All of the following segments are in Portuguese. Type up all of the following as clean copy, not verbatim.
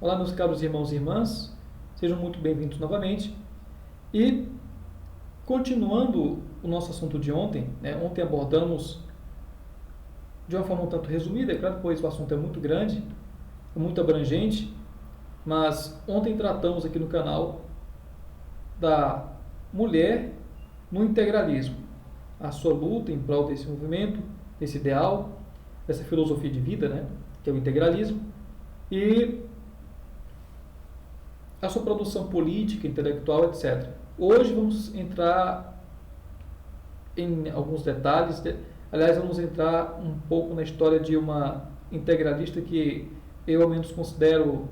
Olá, meus caros irmãos e irmãs, sejam muito bem-vindos novamente. E, continuando o nosso assunto de ontem, ontem abordamos de uma forma um tanto resumida, é claro, pois o assunto é muito grande, muito abrangente, mas ontem tratamos aqui no canal da mulher no integralismo, a sua luta em prol desse movimento, desse ideal, dessa filosofia de vida, que é o integralismo, e a sua produção política, intelectual, etc. Hoje vamos entrar em alguns detalhes, aliás, vamos entrar um pouco na história de uma integralista que eu, ao menos, considero,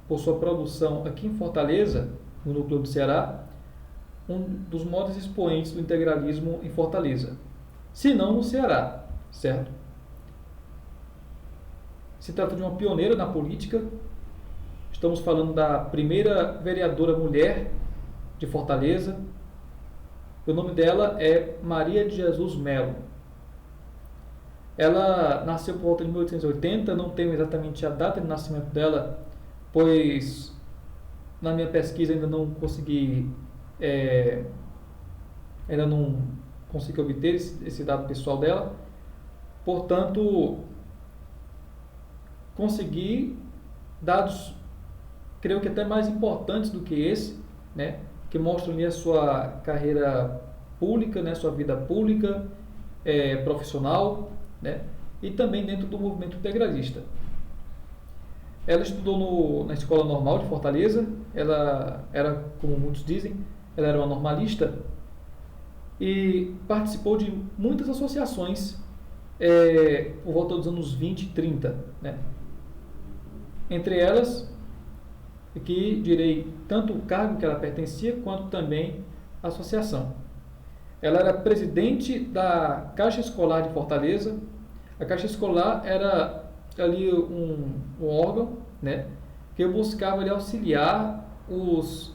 por sua produção aqui em Fortaleza, no núcleo do Ceará, um dos maiores expoentes do integralismo em Fortaleza, se não no Ceará, certo? Se trata de uma pioneira na política. Estamos falando da primeira vereadora mulher de Fortaleza. O nome dela é Maria de Jesus Melo. Ela nasceu por volta de 1880, não tenho exatamente a data de nascimento dela, pois na minha pesquisa ainda não consegui obter esse dado pessoal dela. Portanto, consegui dados, creio que até mais importantes do que esse, que mostram ali a sua carreira pública, sua vida pública, profissional, e também dentro do movimento integralista. Ela estudou na Escola Normal de Fortaleza. Ela era, como muitos dizem, ela era uma normalista e participou de muitas associações por volta dos anos 20 e 30. Entre elas, aqui direi tanto o cargo que ela pertencia, quanto também a associação. Ela era presidente da Caixa Escolar de Fortaleza. A Caixa Escolar era ali um órgão, que buscava ali auxiliar os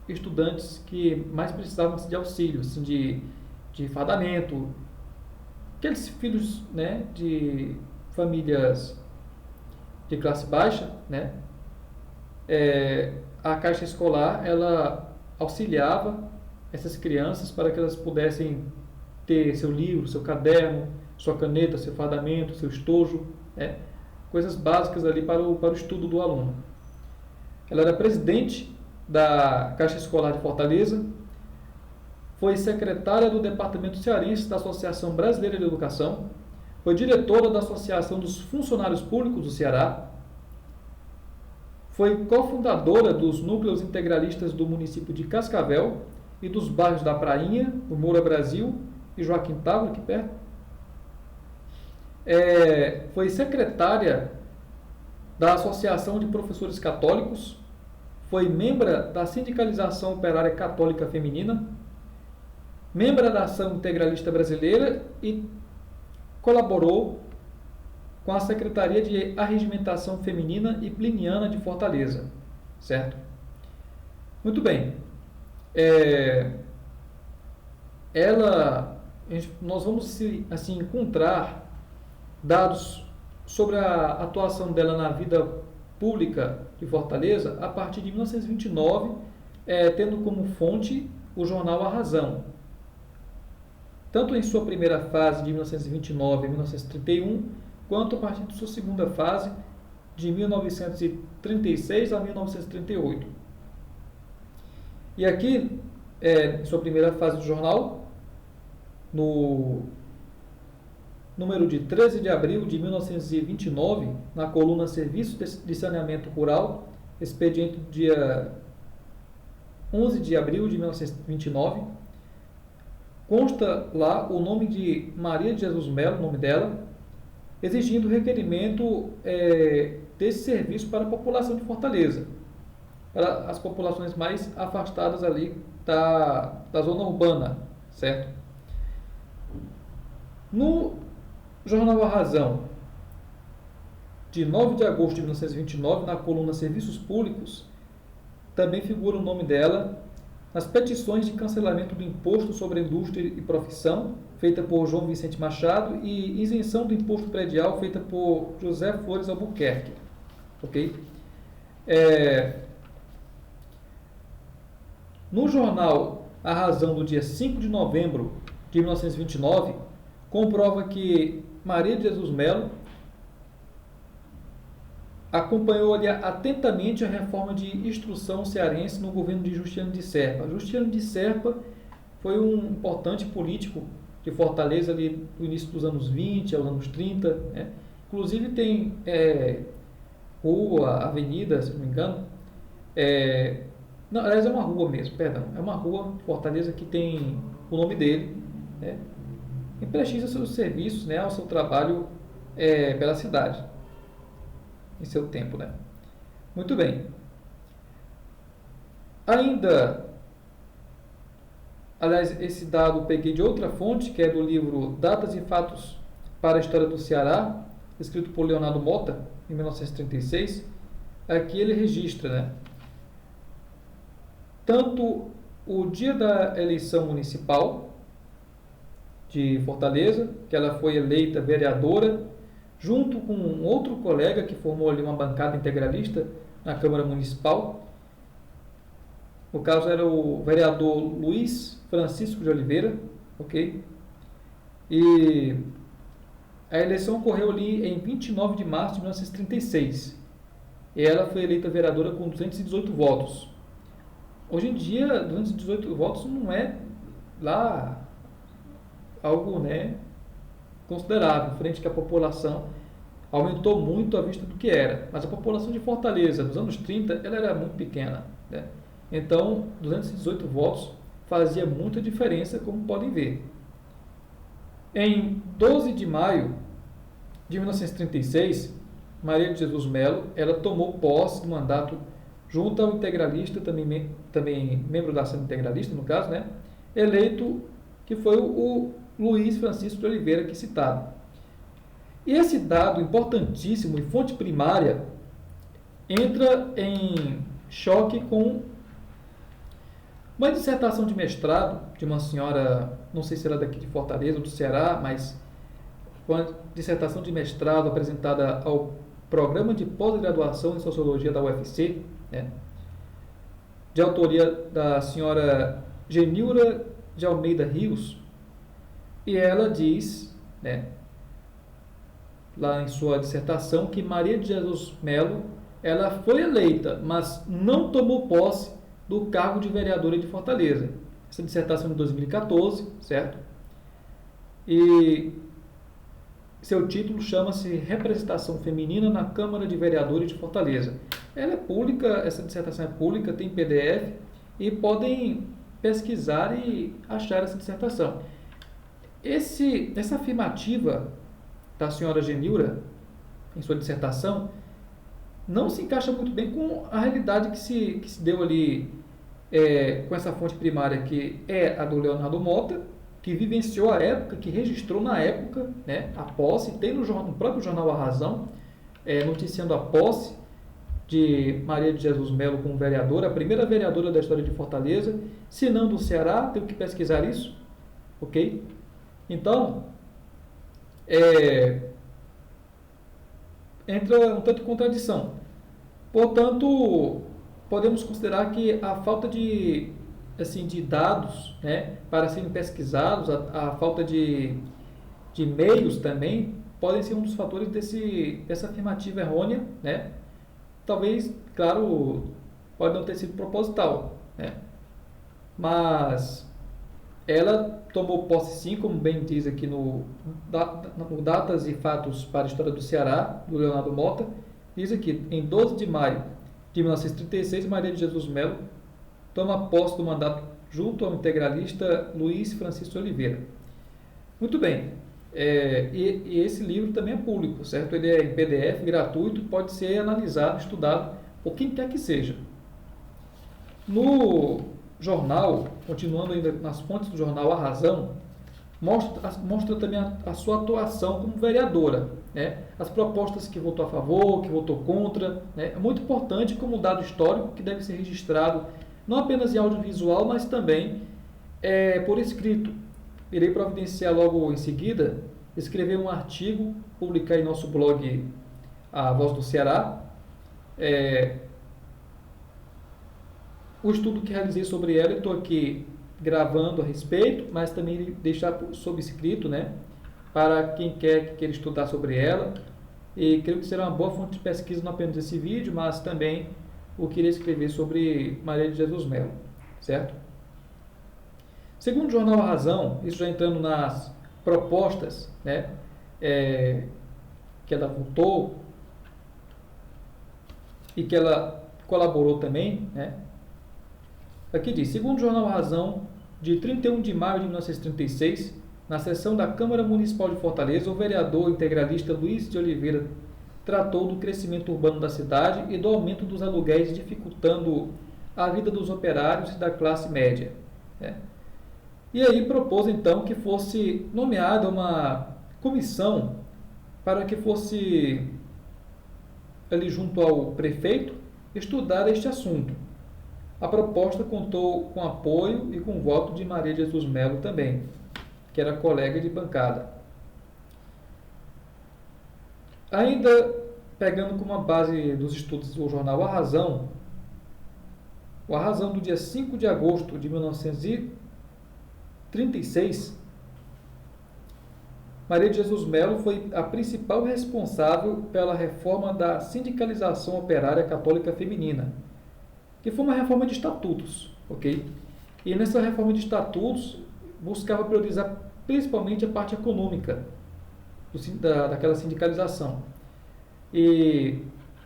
estudantes que mais precisavam de auxílio, assim, de fardamento, aqueles filhos, de famílias de classe baixa, a Caixa Escolar, ela auxiliava essas crianças para que elas pudessem ter seu livro, seu caderno, sua caneta, seu fardamento, seu estojo, coisas básicas ali para o estudo do aluno. Ela era presidente da Caixa Escolar de Fortaleza, foi secretária do Departamento Cearense da Associação Brasileira de Educação, foi diretora da Associação dos Funcionários Públicos do Ceará, foi cofundadora dos núcleos integralistas do município de Cascavel e dos bairros da Prainha, do Moura Brasil e Joaquim Távora, aqui perto. Foi secretária da Associação de Professores Católicos, foi membro da Sindicalização Operária Católica Feminina, membro da Ação Integralista Brasileira e colaborou com a Secretaria de Arregimentação Feminina e Pliniana de Fortaleza, certo? Muito bem. Nós vamos assim encontrar dados sobre a atuação dela na vida pública de Fortaleza a partir de 1929, tendo como fonte o jornal A Razão. Tanto em sua primeira fase, de 1929 a 1931, quanto a partir de sua segunda fase, de 1936 a 1938. E aqui, em sua primeira fase do jornal, no número de 13 de abril de 1929, na coluna Serviço de Saneamento Rural, expediente do dia 11 de abril de 1929, consta lá o nome de Maria de Jesus Melo, o nome dela, exigindo o requerimento desse serviço para a população de Fortaleza, para as populações mais afastadas ali da zona urbana, certo? No jornal A Razão, de 9 de agosto de 1929, na coluna Serviços Públicos, também figura o nome dela nas petições de cancelamento do imposto sobre a indústria e profissão, feita por João Vicente Machado, e isenção do imposto predial, feita por José Flores Albuquerque. ok? No jornal A Razão, do dia 5 de novembro de 1929, comprova que Maria de Jesus Melo acompanhou ali atentamente a reforma de instrução cearense no governo de Justiniano de Serpa. Justiniano de Serpa foi um importante político de Fortaleza ali no início dos anos 20 aos anos 30, né? Inclusive tem rua, avenida, se não me engano, não, aliás é uma rua mesmo, perdão, é uma rua de Fortaleza que tem o nome dele, né? E prestigia seus serviços, né, ao seu trabalho pela cidade, em seu tempo, né? Muito bem. Ainda, aliás, esse dado eu peguei de outra fonte, que é do livro Datas e Fatos para a História do Ceará, escrito por Leonardo Mota, em 1936. Aqui ele registra, né, tanto o dia da eleição municipal de Fortaleza, que ela foi eleita vereadora, junto com um outro colega que formou ali uma bancada integralista na Câmara Municipal. No caso era o vereador Luiz Francisco de Oliveira, ok? E a eleição ocorreu ali em 29 de março de 1936. E ela foi eleita vereadora com 218 votos. Hoje em dia, 218 votos não é lá algo, né, considerável, frente que a população aumentou muito à vista do que era. Mas a população de Fortaleza, nos anos 30, ela era muito pequena, né? Então, 218 votos fazia muita diferença, como podem ver. Em 12 de maio de 1936, Maria de Jesus Melo, ela tomou posse do mandato junto ao integralista, também membro da Assembleia Integralista, no caso, né, eleito, que foi o Luiz Francisco de Oliveira, aqui citado. E esse dado importantíssimo e fonte primária entra em choque com uma dissertação de mestrado de uma senhora, não sei se era daqui de Fortaleza ou do Ceará, mas uma dissertação de mestrado apresentada ao Programa de Pós-Graduação em Sociologia da UFC, né, de autoria da senhora Genilra de Almeida Rios, e ela diz, né, lá em sua dissertação, que Maria de Jesus Melo, ela foi eleita, mas não tomou posse do cargo de vereadora de Fortaleza. Essa dissertação de 2014, certo? E seu título chama-se Representação Feminina na Câmara de Vereadores de Fortaleza. Ela é pública, essa dissertação é pública, tem PDF, e podem pesquisar e achar essa dissertação. Essa afirmativa da senhora Genilra, em sua dissertação, não se encaixa muito bem com a realidade que se deu ali, com essa fonte primária, que é a do Leonardo Mota, que vivenciou a época, que registrou na época, né, a posse, tem no próprio jornal A Razão, noticiando a posse de Maria de Jesus Melo como vereadora, a primeira vereadora da história de Fortaleza, se não do Ceará, tenho que pesquisar isso, ok? Então, entra um tanto de contradição. Portanto, podemos considerar que a falta de dados, né, para serem pesquisados, a falta de meios também, podem ser um dos fatores dessa afirmativa errônea, né? Talvez, claro, pode não ter sido proposital, né? Mas ela tomou posse sim, como bem diz aqui no Datas e Fatos para a História do Ceará, do Leonardo Mota, diz aqui, em 12 de maio de 1936, Maria de Jesus Melo toma posse do mandato junto ao integralista Luiz Francisco de Oliveira. Muito bem, e esse livro também é público, certo? Ele é em PDF, gratuito, pode ser analisado, estudado por quem quer que seja. No jornal, continuando ainda nas fontes do jornal A Razão, mostra também a sua atuação como vereadora, né? As propostas que votou a favor, que votou contra, né? É muito importante como dado histórico que deve ser registrado não apenas em audiovisual, mas também por escrito. Irei providenciar logo em seguida, escrever um artigo, publicar em nosso blog A Voz do Ceará, o estudo que realizei sobre ela, eu estou aqui gravando a respeito, mas também deixar sob escrito, né, para quem quer estudar sobre ela. E creio que será uma boa fonte de pesquisa não apenas esse vídeo, mas também o que irei escrever sobre Maria de Jesus Melo, certo? Segundo o jornal A Razão, isso já entrando nas propostas, né, que ela votou e que ela colaborou também, né? Aqui diz, segundo o jornal A Razão, de 31 de maio de 1936, na sessão da Câmara Municipal de Fortaleza, o vereador integralista Luiz de Oliveira tratou do crescimento urbano da cidade e do aumento dos aluguéis, dificultando a vida dos operários e da classe média, né? E aí propôs então que fosse nomeada uma comissão para que fosse ali junto ao prefeito estudar este assunto. A proposta contou com apoio e com voto de Maria de Jesus Melo também, que era colega de bancada. Ainda pegando como base dos estudos do jornal A Razão, o A Razão do dia 5 de agosto de 1936, Maria de Jesus Melo foi a principal responsável pela reforma da sindicalização operária católica feminina, que foi uma reforma de estatutos, ok? E nessa reforma de estatutos buscava priorizar principalmente a parte econômica daquela sindicalização e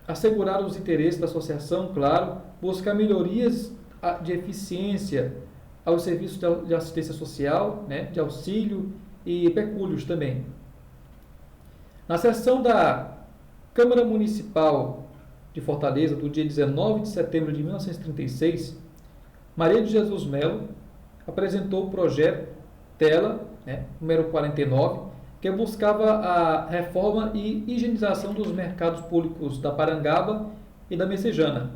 assegurar os interesses da associação, claro, buscar melhorias de eficiência aos serviços de assistência social, né, de auxílio e pecúlios também. Na sessão da Câmara Municipal de Fortaleza, do dia 19 de setembro de 1936, Maria de Jesus Melo apresentou o projeto dela, né, número 49, que buscava a reforma e higienização dos mercados públicos da Parangaba e da Messejana.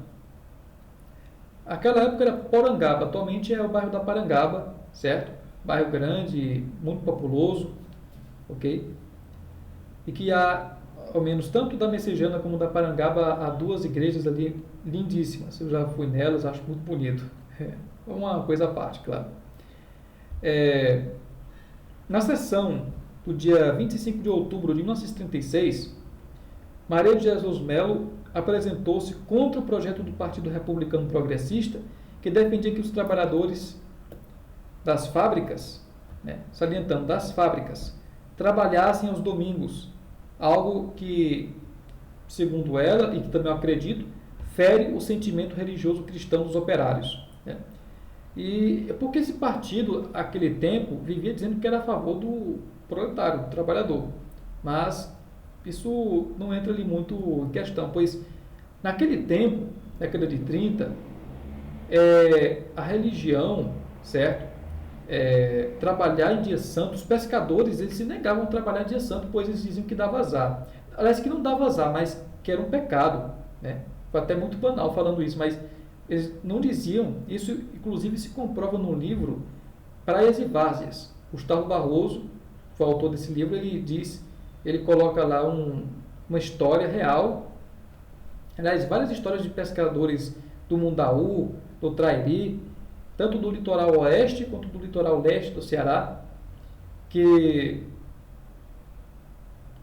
Aquela época era Porangaba, atualmente é o bairro da Parangaba, certo? Bairro grande, muito populoso, ok? E que há, ao menos tanto da Messejana como da Parangaba, há duas igrejas ali lindíssimas. Eu já fui nelas, acho muito bonito. É uma coisa à parte, claro. Na sessão do dia 25 de outubro de 1936, Maria de Jesus Melo apresentou-se contra o projeto do Partido Republicano Progressista, que defendia que os trabalhadores das fábricas, né, salientando das fábricas, trabalhassem aos domingos, algo que, segundo ela, e que também eu acredito, fere o sentimento religioso cristão dos operários, né? E porque esse partido, naquele tempo, vivia dizendo que era a favor do proletário, do trabalhador, mas isso não entra ali muito em questão, pois naquele tempo, década de 30, a religião, certo? Trabalhar em dia santo, os pescadores, eles se negavam a trabalhar em dia santo, pois eles diziam que dava azar. Aliás, que não dava azar, mas que era um pecado, né? Foi até muito banal falando isso, mas eles não diziam, isso inclusive se comprova no livro Praias e Várzeas. Gustavo Barroso, foi o autor desse livro, ele coloca lá uma história real, aliás, várias histórias de pescadores do Mundaú, do Trairi, tanto do litoral oeste quanto do litoral leste do Ceará, que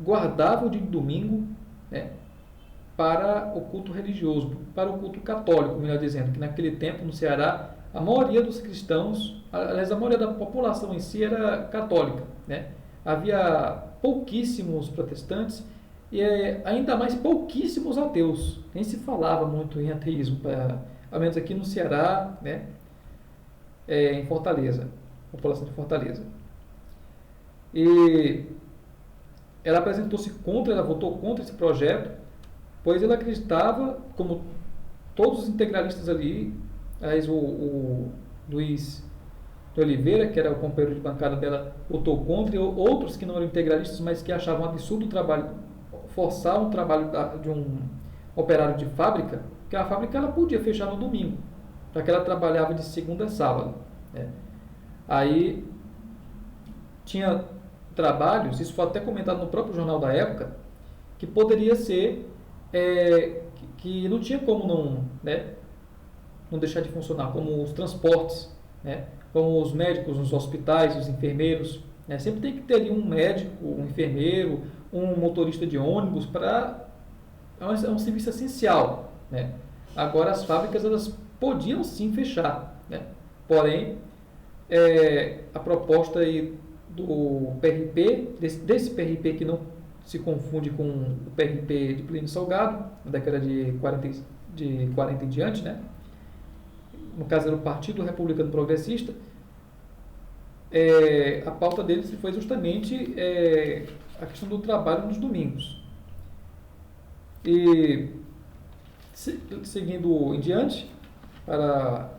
guardavam o dia de domingo, né, para o culto religioso, para o culto católico, melhor dizendo, que naquele tempo no Ceará a maioria dos cristãos, aliás, a maioria da população em si era católica, né? Havia pouquíssimos protestantes e ainda mais pouquíssimos ateus. Nem se falava muito em ateísmo, ao menos aqui no Ceará, né? Em Fortaleza, população de Fortaleza. E ela apresentou-se contra, ela votou contra esse projeto, pois ela acreditava, como todos os integralistas ali, o Luiz de Oliveira, que era o companheiro de bancada dela, votou contra, e outros que não eram integralistas, mas que achavam absurdo o trabalho, forçar um trabalho de um operário de fábrica, que a fábrica ela podia fechar no domingo, já que ela trabalhava de segunda a sábado, né? Aí tinha trabalhos, isso foi até comentado no próprio jornal da época, que poderia ser que não tinha como não, né, não deixar de funcionar, como os transportes, né, como os médicos nos hospitais, os enfermeiros, né, sempre tem que ter ali um médico, um enfermeiro, um motorista de ônibus para é um serviço essencial, né? Agora as fábricas elas podiam sim fechar, né? Porém a proposta aí do PRP, desse PRP que não se confunde com o PRP de Plínio Salgado, na década de 40 em diante, né? No caso era o Partido Republicano Progressista, a pauta deles foi justamente a questão do trabalho nos domingos. E seguindo em diante, para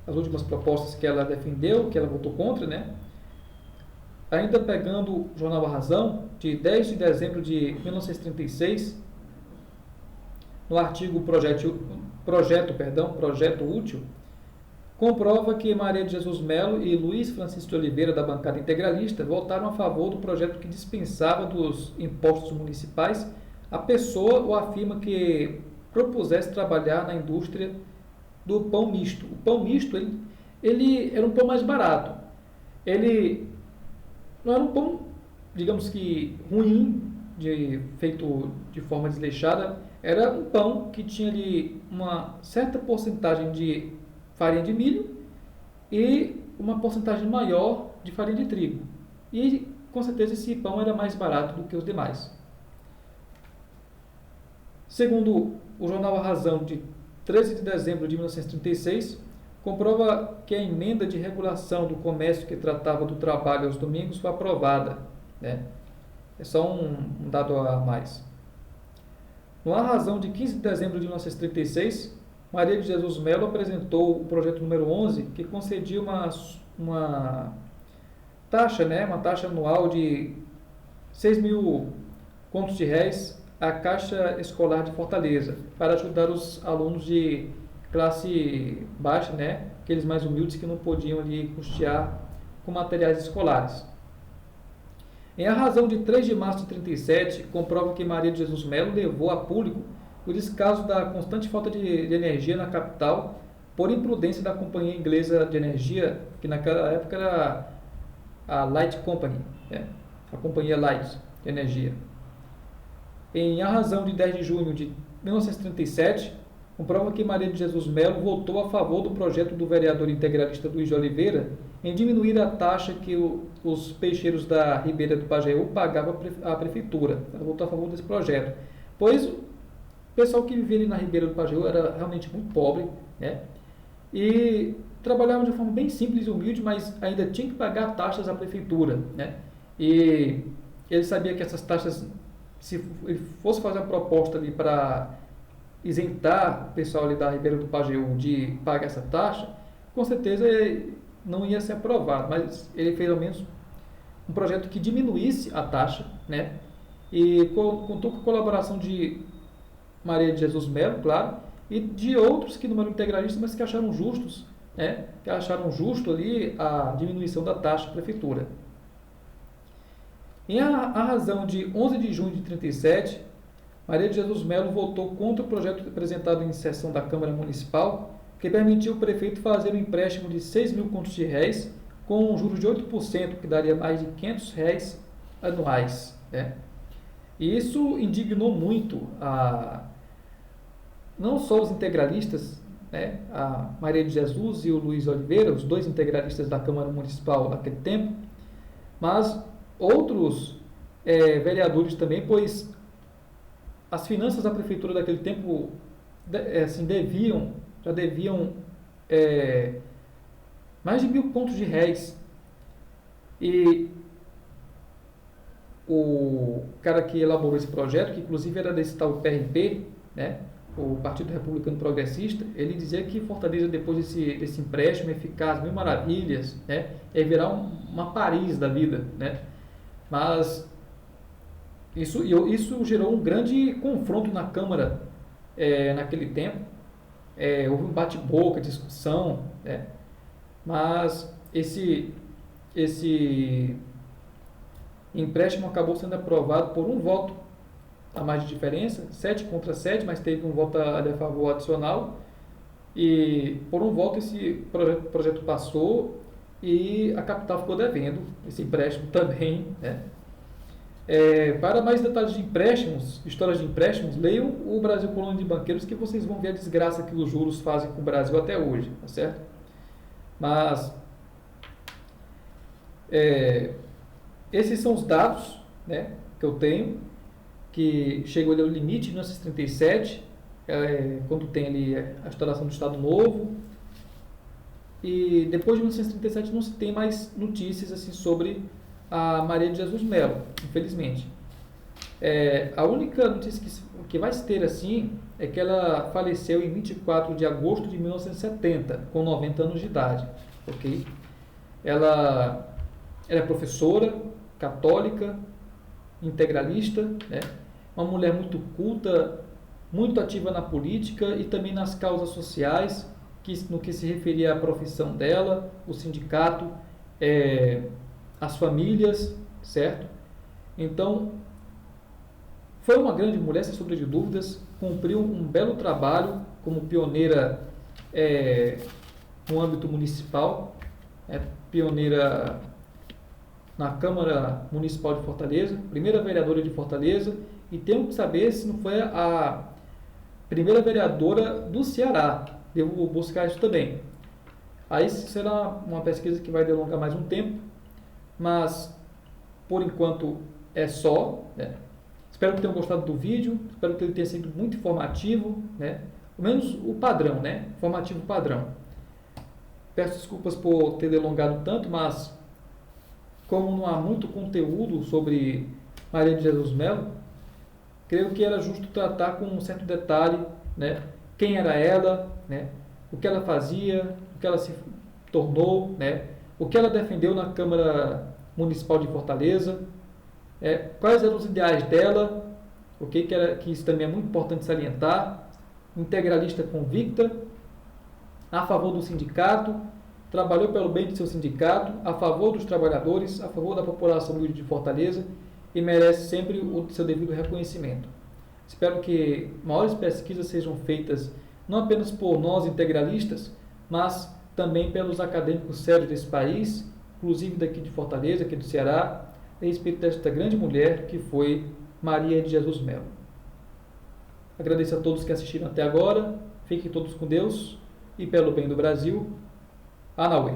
as últimas propostas que ela defendeu, que ela votou contra, né? Ainda pegando o jornal A Razão, de 10 de dezembro de 1936, no artigo Projeto Útil, comprova que Maria de Jesus Melo e Luiz Francisco de Oliveira, da bancada integralista, votaram a favor do projeto que dispensava dos impostos municipais a pessoa ou a firma que propusesse trabalhar na indústria do pão misto. O pão misto ele era um pão mais barato. Ele não era um pão, digamos que, ruim, feito de forma desleixada. Era um pão que tinha ali uma certa porcentagem de farinha de milho e uma porcentagem maior de farinha de trigo. E, com certeza, esse pão era mais barato do que os demais. Segundo o jornal A Razão, de 13 de dezembro de 1936, comprova que a emenda de regulação do comércio que tratava do trabalho aos domingos foi aprovada, né? É só um dado a mais. No A Razão, de 15 de dezembro de 1936, Maria de Jesus Melo apresentou o projeto número 11, que concedia uma taxa, né? Uma taxa anual de 6.000 contos de réis à Caixa Escolar de Fortaleza, para ajudar os alunos de classe baixa, né, aqueles mais humildes que não podiam ali custear com materiais escolares. Em A Razão, de 3 de março de 37, comprova que Maria de Jesus Melo levou a público o descaso da constante falta de energia na capital por imprudência da companhia inglesa de energia, que naquela época era a Light Company, né, a companhia Light de energia. Em A Razão, de 10 de junho de 1937, comprova que Maria de Jesus Melo votou a favor do projeto do vereador integralista Luiz de Oliveira em diminuir a taxa que os peixeiros da Ribeira do Pajeú pagavam à prefeitura. Ela votou a favor desse projeto, pois o pessoal que vivia ali na Ribeira do Pajeú era realmente muito pobre, né? E trabalhava de forma bem simples e humilde, mas ainda tinha que pagar taxas à prefeitura, né? E ele sabia que essas taxas, se ele fosse fazer uma proposta ali para isentar o pessoal ali da Ribeira do Pajeú de pagar essa taxa, com certeza não ia ser aprovado, mas ele fez ao menos um projeto que diminuísse a taxa, né? E contou com a colaboração de Maria de Jesus Melo, claro, e de outros que não eram integralistas, mas que acharam justos, né? Que acharam justo ali a diminuição da taxa da prefeitura. Em A Razão, de 11 de junho de 37, Maria de Jesus Melo votou contra o projeto apresentado em sessão da Câmara Municipal, que permitiu o prefeito fazer um empréstimo de 6.000 contos de réis com juros de 8%, que daria mais de 500 réis anuais, né? E isso indignou muito não só os integralistas, né, a Maria de Jesus e o Luiz Oliveira, os dois integralistas da Câmara Municipal naquele tempo, mas outros vereadores também, pois as finanças da prefeitura daquele tempo assim, já deviam mais de 1.000 contos de réis. E o cara que elaborou esse projeto, que inclusive era desse tal PRP, né, o Partido Republicano Progressista, ele dizia que Fortaleza, depois desse empréstimo, ia ficar as mil maravilhas, né, ia virar uma Paris da vida, né? Mas isso gerou um grande confronto na Câmara naquele tempo. Houve um bate-boca, discussão, né? Mas esse empréstimo acabou sendo aprovado por um voto a mais de diferença, 7 contra 7, mas teve um voto a favor adicional, e por um voto esse projeto passou e a capital ficou devendo esse empréstimo também, né? Para mais detalhes de empréstimos, histórias de empréstimos, leiam o Brasil Colônia de Banqueiros, que vocês vão ver a desgraça que os juros fazem com o Brasil até hoje, tá certo? Mas esses são os dados, né, que eu tenho, que chegou ali ao limite de 1937, quando tem ali a instauração do Estado Novo, e depois de 1937 não se tem mais notícias assim sobre a Maria de Jesus Melo, infelizmente. A única notícia que vai se ter assim é que ela faleceu em 24 de agosto de 1970, com 90 anos de idade, ok? Ela é professora, católica, integralista, né? Uma mulher muito culta, muito ativa na política e também nas causas sociais, no que se referia à profissão dela, o sindicato, as famílias, certo? Então, foi uma grande mulher, sem sombra de dúvidas, cumpriu um belo trabalho como pioneira no âmbito municipal, pioneira na Câmara Municipal de Fortaleza, primeira vereadora de Fortaleza, e temos que saber se não foi a primeira vereadora do Ceará. Devo buscar isso também. Aí será uma pesquisa que vai delongar mais um tempo, mas por enquanto é só, né? Espero que tenham gostado do vídeo, espero que ele tenha sido muito informativo, né? Pelo menos o padrão, né? Informativo padrão. Peço desculpas por ter delongado tanto, mas como não há muito conteúdo sobre Maria de Jesus Melo, creio que era justo tratar com um certo detalhe, né? Quem era ela, né? O que ela fazia, o que ela se tornou, né? O que ela defendeu na Câmara Municipal de Fortaleza, quais eram os ideais dela, okay? Que isso também é muito importante salientar. Integralista convicta, a favor do sindicato, trabalhou pelo bem de seu sindicato, a favor dos trabalhadores, a favor da população humilde de Fortaleza e merece sempre o seu devido reconhecimento. Espero que maiores pesquisas sejam feitas não apenas por nós integralistas, mas também pelos acadêmicos sérios desse país, inclusive daqui de Fortaleza, aqui do Ceará, a respeito desta grande mulher que foi Maria de Jesus Melo. Agradeço a todos que assistiram até agora, fiquem todos com Deus e pelo bem do Brasil. Anauê.